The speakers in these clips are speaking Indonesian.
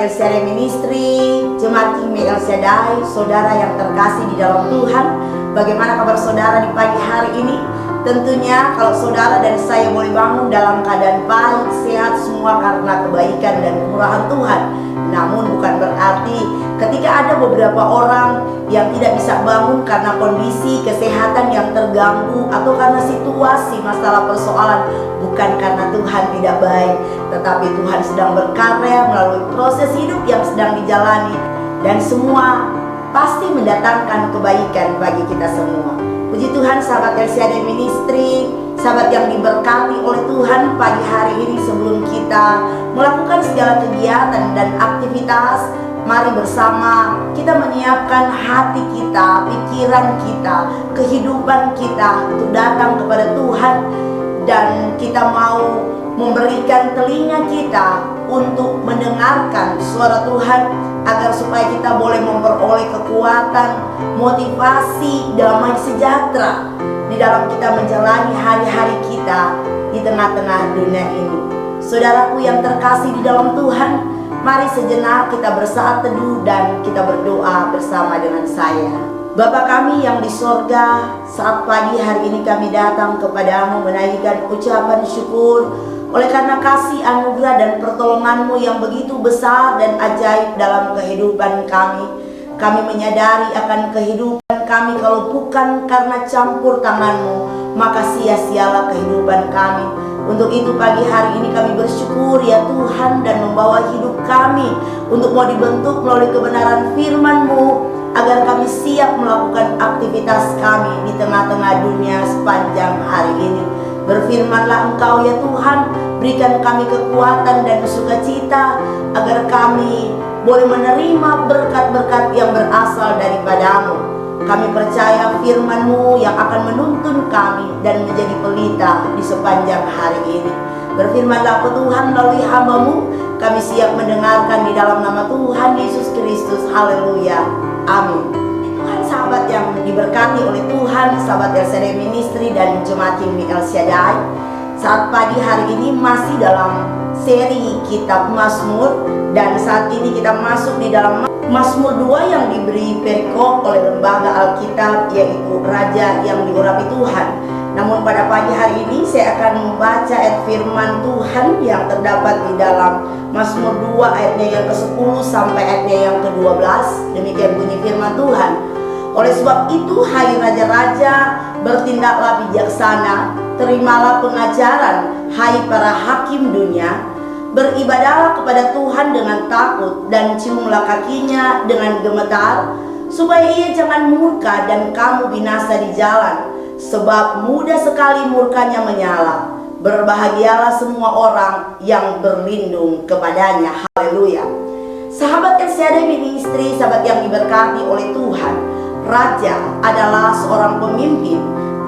sahabat LCD Ministry, Jemaat King El Shaddai, saudara yang terkasih di dalam Tuhan. Bagaimana kabar saudara di pagi hari ini? Tentunya kalau saudara dan saya boleh bangun dalam keadaan baik, sehat semua karena kebaikan dan kemurahan Tuhan. Namun bukan berarti ketika ada beberapa orang yang tidak bisa bangun karena kondisi kesehatan yang terganggu atau karena situasi masalah persoalan, bukan karena Tuhan tidak baik, tetapi Tuhan sedang berkarya melalui proses hidup yang sedang dijalani, dan semua pasti mendatangkan kebaikan bagi kita semua. Puji Tuhan sahabat LCD Ministry, sahabat yang diberkati oleh Tuhan, pagi hari ini sebelum kita melakukan segala kegiatan dan aktivitas, mari bersama kita menyiapkan hati kita, pikiran kita, kehidupan kita untuk datang kepada Tuhan. Dan kita mau memberikan telinga kita untuk mendengarkan suara Tuhan, agar supaya kita boleh memperoleh kekuatan, motivasi, damai sejahtera di dalam kita menjalani hari-hari kita di tengah-tengah dunia ini. Saudaraku yang terkasih di dalam Tuhan, mari sejenak kita bersaat teduh dan kita berdoa bersama dengan saya. Bapa kami yang di sorga, saat pagi hari ini kami datang kepadamu menaikkan ucapan syukur oleh karena kasih, anugerah dan pertolonganmu yang begitu besar dan ajaib dalam kehidupan kami. Kami menyadari akan kehidupan kami, kalau bukan karena campur tanganmu, maka sia-sialah kehidupan kami. Untuk itu pagi hari ini kami bersyukur ya Tuhan, dan membawa hidup kami untuk mau dibentuk melalui kebenaran firman-Mu, agar kami siap melakukan aktivitas kami di tengah-tengah dunia sepanjang hari ini. Berfirmanlah Engkau ya Tuhan, berikan kami kekuatan dan sukacita, agar kami boleh menerima berkat-berkat yang berasal daripada-Mu. Kami percaya firman-Mu yang akan menuntun kami dan menjadi pelita di sepanjang hari ini. Berfirmanlah Tuhan melalui hamba-Mu, kami siap mendengarkan di dalam nama Tuhan Yesus Kristus. Haleluya. Amin. Tuhan sahabat yang diberkati oleh Tuhan, sahabat LCD Ministry dan Jemaat King El Shaddai, saat pagi hari ini masih dalam seri kitab Mazmur, dan saat ini kita masuk di dalam Mazmur 2 yang diberi perikop oleh lembaga Alkitab, yaitu Raja yang Diurapi Tuhan. Namun pada pagi hari ini saya akan membaca ayat firman Tuhan yang terdapat di dalam Mazmur 2 ayatnya yang ke-10 sampai ayatnya yang ke-12. Demikian bunyi firman Tuhan. Oleh sebab itu, hai raja-raja, bertindaklah bijaksana, terimalah pengajaran, hai para hakim dunia. Beribadahlah kepada Tuhan dengan takut, dan ciumlah kakinya dengan gemetar, supaya ia jangan murka dan kamu binasa di jalan. Sebab mudah sekali murkanya menyala. Berbahagialah semua orang yang berlindung kepadanya. Haleluya. Sahabat LCD Ministry, sahabat yang diberkati oleh Tuhan, raja adalah seorang pemimpin.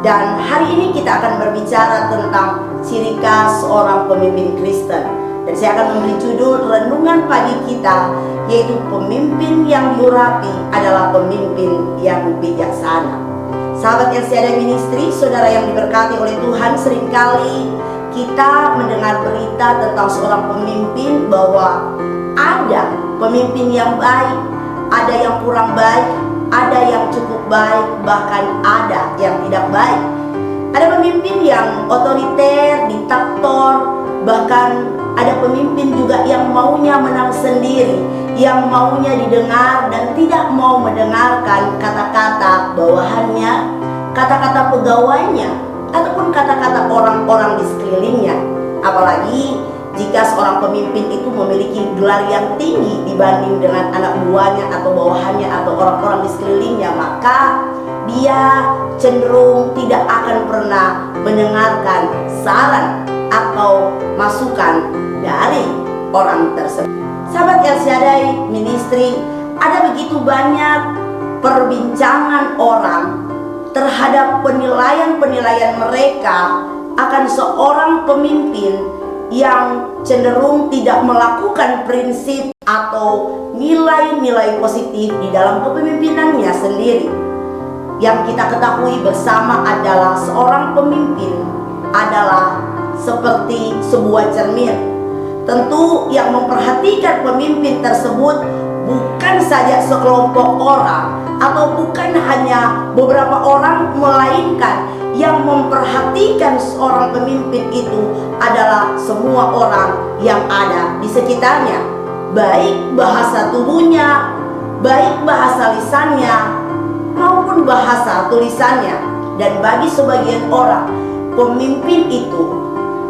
Dan hari ini kita akan berbicara tentang ciri khas seorang pemimpin Kristen. Dan saya akan memberi judul renungan pagi kita, yaitu pemimpin yang diurapi adalah pemimpin yang bijaksana. Sahabat LCD Ministry, saudara yang diberkati oleh Tuhan, seringkali kita mendengar berita tentang seorang pemimpin bahwa ada pemimpin yang baik, ada yang kurang baik, ada yang cukup baik, bahkan ada yang tidak baik. Ada pemimpin yang otoriter, diktator, bahkan ada pemimpin juga yang maunya menang sendiri, yang maunya didengar dan tidak mau mendengarkan kata-kata bawahannya, kata-kata pegawainya, ataupun kata-kata orang-orang di sekelilingnya. Apalagi jika seorang pemimpin itu memiliki gelar yang tinggi dibanding dengan anak buahnya atau bawahannya atau orang-orang di sekelilingnya, maka dia cenderung tidak akan pernah mendengarkan saran atau masukan dari orang tersebut. Sahabat El Shaddai Ministry, ada begitu banyak perbincangan orang terhadap penilaian-penilaian mereka akan seorang pemimpin yang cenderung tidak melakukan prinsip atau nilai-nilai positif di dalam kepemimpinannya sendiri. Yang kita ketahui bersama adalah seorang pemimpin adalah seperti sebuah cermin. Tentu yang memperhatikan pemimpin tersebut bukan saja sekelompok orang atau bukan hanya beberapa orang, melainkan yang memperhatikan seorang pemimpin itu adalah semua orang yang ada di sekitarnya, baik bahasa tubuhnya, baik bahasa lisannya maupun bahasa tulisannya. Dan bagi sebagian orang, pemimpin itu,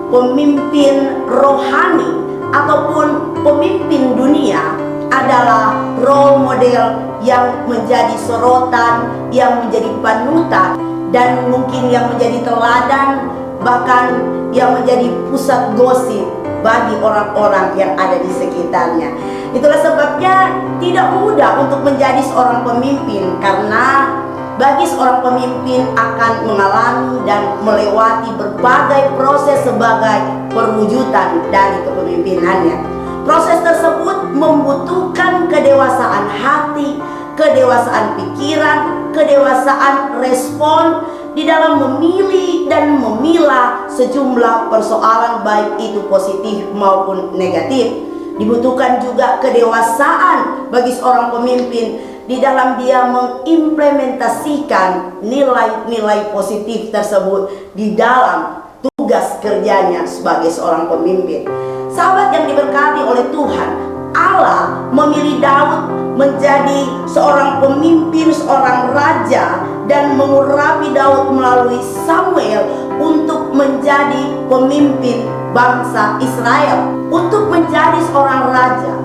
pemimpin rohani ataupun pemimpin dunia, adalah role model yang menjadi sorotan, yang menjadi panutan, dan mungkin yang menjadi teladan, bahkan yang menjadi pusat gosip bagi orang-orang yang ada di sekitarnya. Itulah sebabnya tidak mudah untuk menjadi seorang pemimpin, karena bagi seorang pemimpin akan mengalami dan melewati berbagai proses sebagai perwujudan dari kepemimpinannya. Proses tersebut membutuhkan kedewasaan hati, kedewasaan pikiran, kedewasaan respon di dalam memilih dan memilah sejumlah persoalan, baik itu positif maupun negatif. Dibutuhkan juga kedewasaan bagi seorang pemimpin di dalam dia mengimplementasikan nilai-nilai positif tersebut di dalam tugas kerjanya sebagai seorang pemimpin. Sahabat yang diberkati oleh Tuhan, Allah memilih Daud menjadi seorang pemimpin, seorang raja, dan mengurapi Daud melalui Samuel untuk menjadi pemimpin bangsa Israel. Untuk menjadi seorang raja,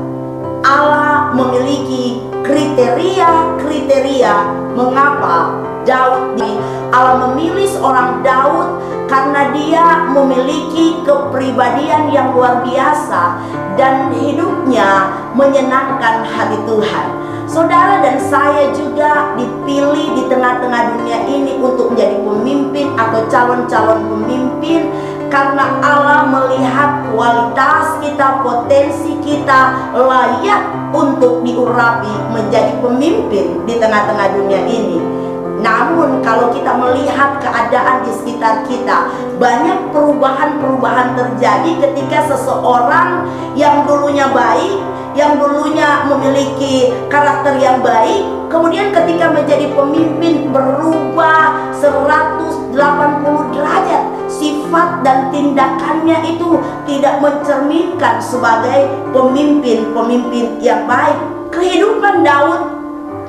Allah memiliki kriteria mengapa Daud Allah memilih seorang Daud, karena dia memiliki kepribadian yang luar biasa dan hidupnya menyenangkan hati Tuhan. Saudara dan saya juga dipilih di tengah-tengah dunia ini untuk menjadi pemimpin atau calon-calon pemimpin, karena Allah melihat kualitas kita, potensi kita layak untuk diurapi menjadi pemimpin di tengah-tengah dunia ini. Namun kalau kita melihat keadaan di sekitar kita, banyak perubahan-perubahan terjadi ketika seseorang yang dulunya baik, yang dulunya memiliki karakter yang baik, kemudian ketika menjadi pemimpin berubah 180 derajat. Sifat dan tindakannya itu tidak mencerminkan sebagai pemimpin yang baik. Kehidupan Daud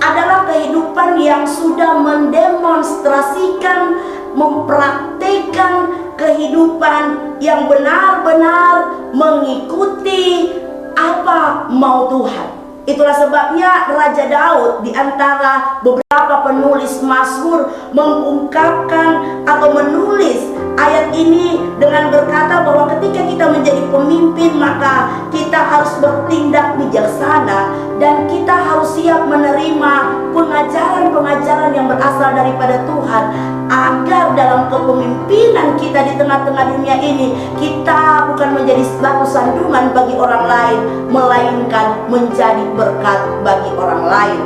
adalah kehidupan yang sudah mendemonstrasikan, mempraktikkan kehidupan yang benar-benar mengikuti apa mau Tuhan. Itulah sebabnya Raja Daud di antara beberapa penulis Mazmur mengungkapkan atau menulis ayat ini dengan berkata bahwa ketika kita menjadi pemimpin, maka kita harus bertindak bijaksana dan kita harus siap menerima pengajaran-pengajaran yang berasal daripada Tuhan, agar dalam kepemimpinan kita di tengah-tengah dunia ini, kita bukan menjadi batu sandungan bagi orang lain, melainkan menjadi berkat bagi orang lain.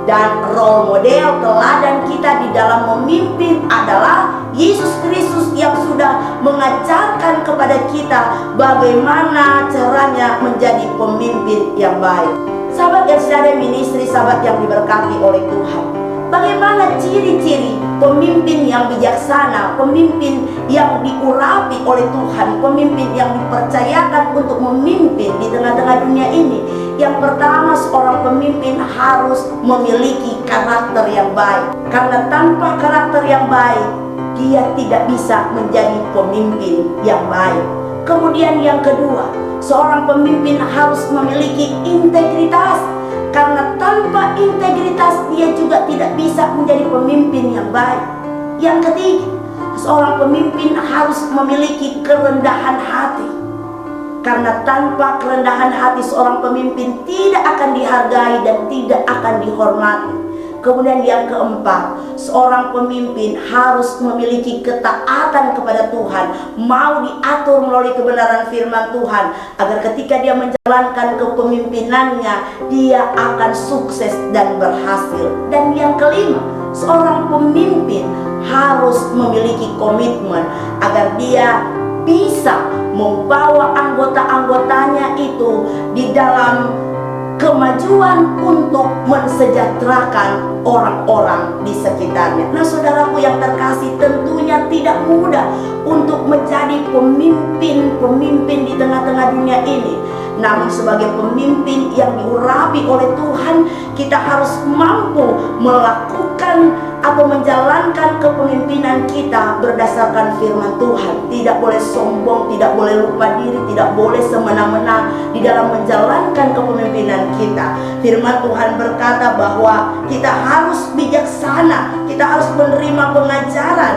Dan role model teladan kita di dalam memimpin adalah Yesus Kristus yang sudah mengajarkan kepada kita bagaimana caranya menjadi pemimpin yang baik. Sahabat yang secara ministry, sahabat yang diberkati oleh Tuhan, bagaimana ciri-ciri pemimpin yang bijaksana, pemimpin yang diurapi oleh Tuhan, pemimpin yang dipercayakan untuk memimpin di tengah-tengah dunia ini? Yang pertama, seorang pemimpin harus memiliki karakter yang baik, karena tanpa karakter yang baik, dia tidak bisa menjadi pemimpin yang baik. Kemudian yang kedua, seorang pemimpin harus memiliki integritas, karena tanpa integritas dia juga tidak bisa menjadi pemimpin yang baik. Yang ketiga, seorang pemimpin harus memiliki kerendahan hati, karena tanpa kerendahan hati seorang pemimpin tidak akan dihargai dan tidak akan dihormati. Kemudian yang keempat, seorang pemimpin harus memiliki ketaatan kepada Tuhan, mau diatur melalui kebenaran firman Tuhan, agar ketika dia menjalankan kepemimpinannya, dia akan sukses dan berhasil. Dan yang kelima, seorang pemimpin harus memiliki komitmen agar dia bisa membawa anggota-anggotanya itu di dalam kemajuan untuk mensejahterakan orang-orang di sekitarnya. Nah, saudaraku yang terkasih, tentunya tidak mudah untuk menjadi pemimpin di tengah-tengah dunia ini. Namun sebagai pemimpin yang diurapi oleh Tuhan, kita harus mampu melakukan atau menjalankan kepemimpinan kita berdasarkan firman Tuhan. Tidak boleh sombong, tidak boleh lupa diri, tidak boleh semena-mena di dalam menjalankan kepemimpinan kita. Firman Tuhan berkata bahwa kita harus bijaksana, kita harus menerima pengajaran,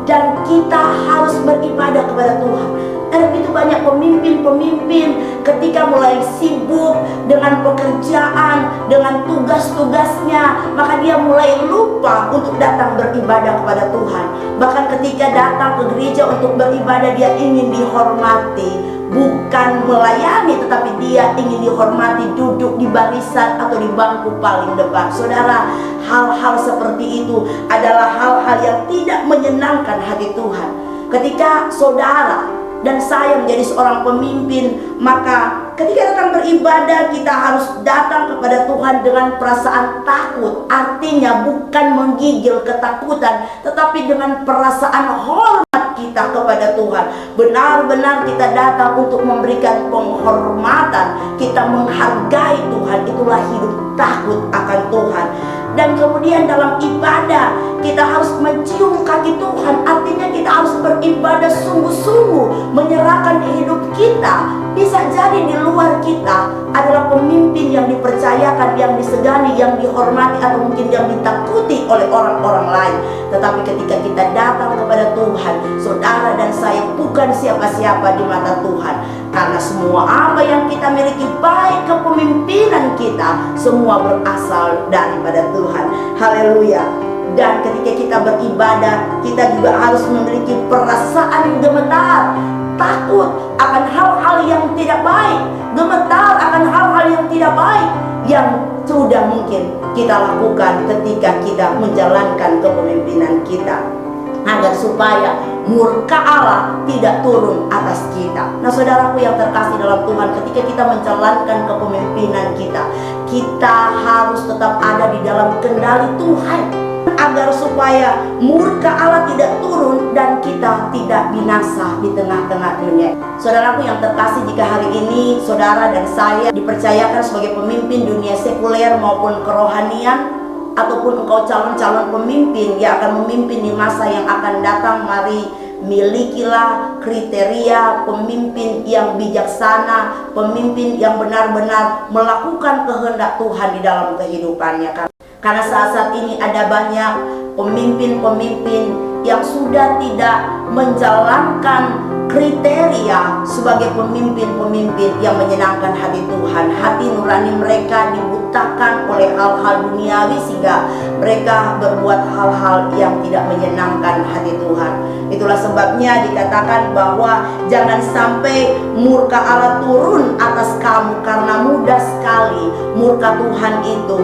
dan kita harus beribadah kepada Tuhan. Ada begitu banyak pemimpin ketika mulai sibuk dengan pekerjaan, dengan tugas-tugasnya, maka dia mulai lupa untuk datang beribadah kepada Tuhan. Bahkan ketika datang ke gereja untuk beribadah, dia ingin dihormati, bukan melayani, tetapi dia ingin dihormati, duduk di barisan atau di bangku paling depan. Saudara, hal-hal seperti itu adalah hal-hal yang tidak menyenangkan hati Tuhan. Ketika saudara dan saya menjadi seorang pemimpin, maka ketika datang beribadah, kita harus datang kepada Tuhan dengan perasaan takut. Artinya bukan menggigil ketakutan, tetapi dengan perasaan hormat kita kepada Tuhan. Benar-benar kita datang untuk memberikan penghormatan, kita menghargai Tuhan. Itulah hidup takut akan Tuhan. Dan kemudian dalam ibadah kita harus mencium kaki Tuhan. Artinya kita harus beribadah sungguh-sungguh, menyerahkan hidup kita. Bisa jadi di luar kita adalah pemimpin yang dipercayakan, yang disegani, yang dihormati, atau mungkin yang ditakuti oleh orang-orang lain. Tetapi ketika kita datang kepada Tuhan, saudara dan saya bukan siapa-siapa di mata Tuhan. Karena semua apa yang kita miliki, baik kepemimpinan kita, semua berasal daripada Tuhan. Haleluya. Dan ketika kita beribadah, kita juga harus memiliki perasaan gemetar, takut akan hal-hal yang tidak baik, gemetar akan hal-hal yang tidak baik yang sudah mungkin kita lakukan ketika kita menjalankan kepemimpinan kita, agar supaya murka Allah tidak turun atas kita. Nah, saudaraku yang terkasih dalam Tuhan, ketika kita menjalankan kepemimpinan kita, kita harus tetap ada di dalam kendali Tuhan, agar supaya murka Allah tidak turun dan kita tidak binasa di tengah-tengah dunia. Saudaraku yang terkasih, jika hari ini saudara dan saya dipercayakan sebagai pemimpin dunia sekuler maupun kerohanian, ataupun engkau calon-calon pemimpin yang akan memimpin di masa yang akan datang, mari milikilah kriteria pemimpin yang bijaksana, pemimpin yang benar-benar melakukan kehendak Tuhan di dalam kehidupannya. Karena saat-saat ini ada banyak pemimpin-pemimpin yang sudah tidak menjalankan kriteria sebagai pemimpin-pemimpin yang menyenangkan hati Tuhan. Hati nurani mereka dibutakan oleh hal-hal duniawi sehingga mereka berbuat hal-hal yang tidak menyenangkan hati Tuhan. Itulah sebabnya dikatakan bahwa jangan sampai murka Allah turun atas kamu, karena mudah sekali murka Tuhan itu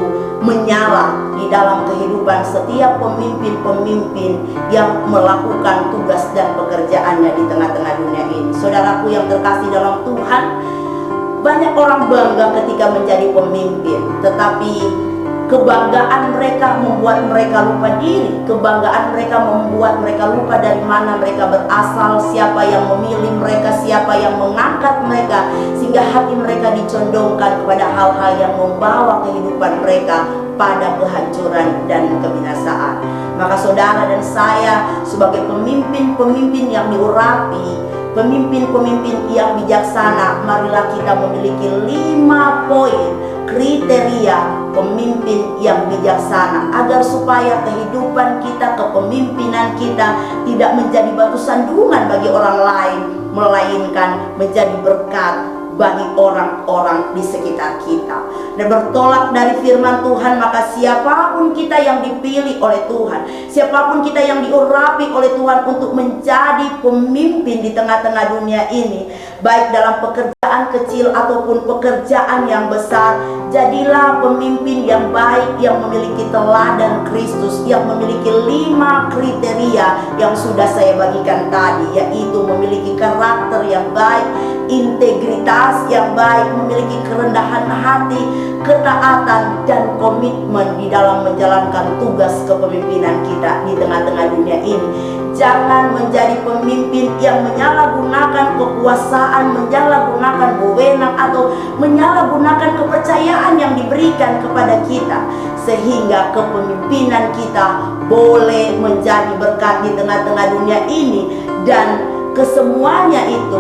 menyala di dalam kehidupan setiap pemimpin-pemimpin yang melakukan tugas dan pekerjaannya di tengah-tengah dunia ini. Saudaraku yang terkasih dalam Tuhan, banyak orang bangga ketika menjadi pemimpin, tetapi kebanggaan mereka membuat mereka lupa diri. Kebanggaan mereka membuat mereka lupa dari mana mereka berasal, siapa yang memilih mereka, siapa yang mengangkat mereka, sehingga hati mereka dicondongkan kepada hal-hal yang membawa kehidupan mereka pada kehancuran dan kebinasaan. Maka saudara dan saya sebagai pemimpin-pemimpin yang diurapi, pemimpin-pemimpin yang bijaksana, marilah kita memiliki 5 poin kriteria pemimpin yang bijaksana, agar supaya kehidupan kita, kepemimpinan kita tidak menjadi batu sandungan bagi orang lain, melainkan menjadi berkat bagi orang-orang di sekitar kita. Dan bertolak dari firman Tuhan, maka siapapun kita yang dipilih oleh Tuhan, siapapun kita yang diurapi oleh Tuhan untuk menjadi pemimpin di tengah-tengah dunia ini, baik dalam pekerjaan kecil ataupun pekerjaan yang besar, Jadilah pemimpin yang baik, yang memiliki teladan Kristus, yang memiliki 5 kriteria yang sudah saya bagikan tadi, yaitu memiliki karakter yang baik, integritas yang baik, memiliki kerendahan hati, ketaatan, dan komitmen di dalam menjalankan tugas kepemimpinan kita di tengah-tengah dunia ini. Jangan menjadi pemimpin yang menyalahgunakan kekuasaan, menyalahgunakan wewenang, atau menyalahgunakan kepercayaan yang diberikan kepada kita, sehingga kepemimpinan kita boleh menjadi berkat di tengah-tengah dunia ini, dan kesemuanya itu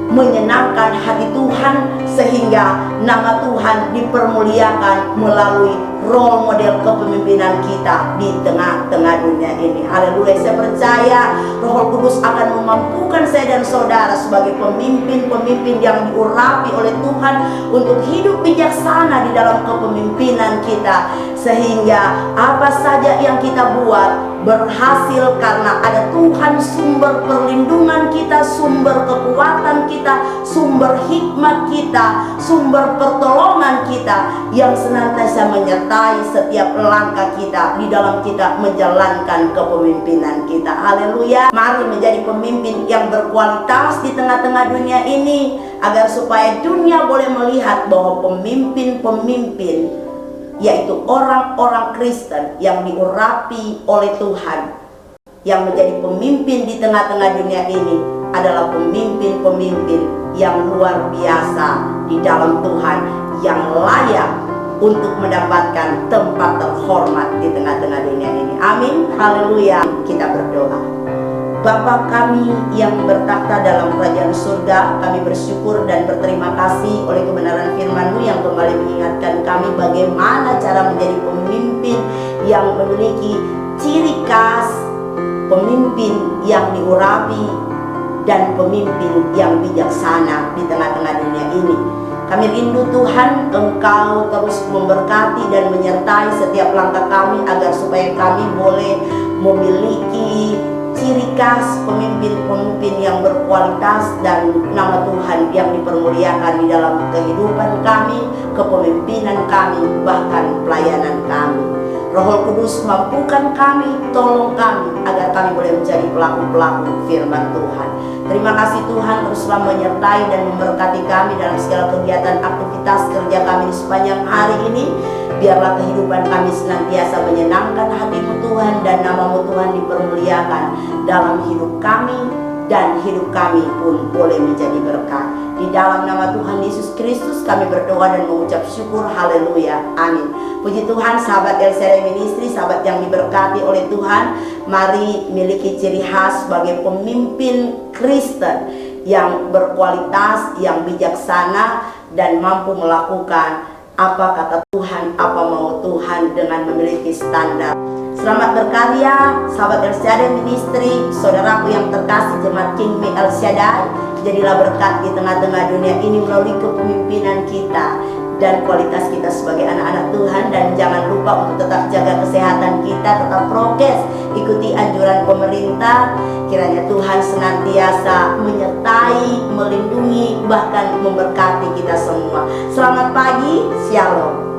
menyenangkan hati Tuhan, sehingga nama Tuhan dipermuliakan melalui role model kepemimpinan kita di tengah-tengah dunia ini. Haleluya. Saya percaya Roh Kudus akan memampukan saya dan saudara sebagai pemimpin-pemimpin yang diurapi oleh Tuhan untuk hidup bijaksana di dalam kepemimpinan kita, sehingga apa saja yang kita buat berhasil karena ada Tuhan, sumber perlindungan kita, sumber kekuatan kita, sumber hikmat kita, sumber pertolongan kita yang senantiasa menyertai setiap langkah kita di dalam kita menjalankan kepemimpinan kita. Haleluya. Mari menjadi pemimpin yang berkualitas di tengah-tengah dunia ini, agar supaya dunia boleh melihat bahwa pemimpin-pemimpin, yaitu orang-orang Kristen yang diurapi oleh Tuhan, yang menjadi pemimpin di tengah-tengah dunia ini, adalah pemimpin-pemimpin yang luar biasa di dalam Tuhan, yang layak untuk mendapatkan tempat terhormat di tengah-tengah dunia ini. Amin. Haleluya. Kita berdoa. Bapa kami yang bertakhta dalam kerajaan surga, kami bersyukur dan berterima kasih oleh kebenaran firman-Mu yang kembali mengingatkan kami bagaimana cara menjadi pemimpin yang memiliki ciri khas, pemimpin yang diurapi, dan pemimpin yang bijaksana di tengah-tengah dunia ini. Kami rindu Tuhan, Engkau terus memberkati dan menyertai setiap langkah kami, agar supaya kami boleh memiliki ciri khas pemimpin-pemimpin yang berkualitas, dan nama Tuhan yang dipermuliakan di dalam kehidupan kami, kepemimpinan kami, bahkan pelayanan kami. Roh Kudus, mampukan kami, tolong kami, agar kami boleh menjadi pelaku-pelaku firman Tuhan. Terima kasih Tuhan, teruslah menyertai dan memberkati kami dalam segala kegiatan aktivitas kerja kami di sepanjang hari ini. Biarlah kehidupan kami senantiasa menyenangkan hati-Mu Tuhan, dan nama-Mu Tuhan dipermuliakan dalam hidup kami, dan hidup kami pun boleh menjadi berkat. Di dalam nama Tuhan Yesus Kristus kami berdoa dan mengucap syukur. Haleluya. Amin. Puji Tuhan, sahabat El Shaddai Ministry, sahabat yang diberkati oleh Tuhan, mari miliki ciri khas sebagai pemimpin Kristen yang berkualitas, yang bijaksana, dan mampu melakukan apa kata Tuhan, apa mau Tuhan, dengan memiliki standar. Selamat berkarya, sahabat El Shaddai Ministry, saudaraku yang terkasih jemaat King Me El Shaddai. Jadilah berkat di tengah-tengah dunia ini melalui kepemimpinan kita dan kualitas kita sebagai anak-anak Tuhan. Dan jangan lupa untuk tetap jaga kesehatan kita, tetap prokes, ikuti anjuran pemerintah. Kiranya Tuhan senantiasa menyertai, melindungi, bahkan memberkati kita semua. Selamat pagi, shalom.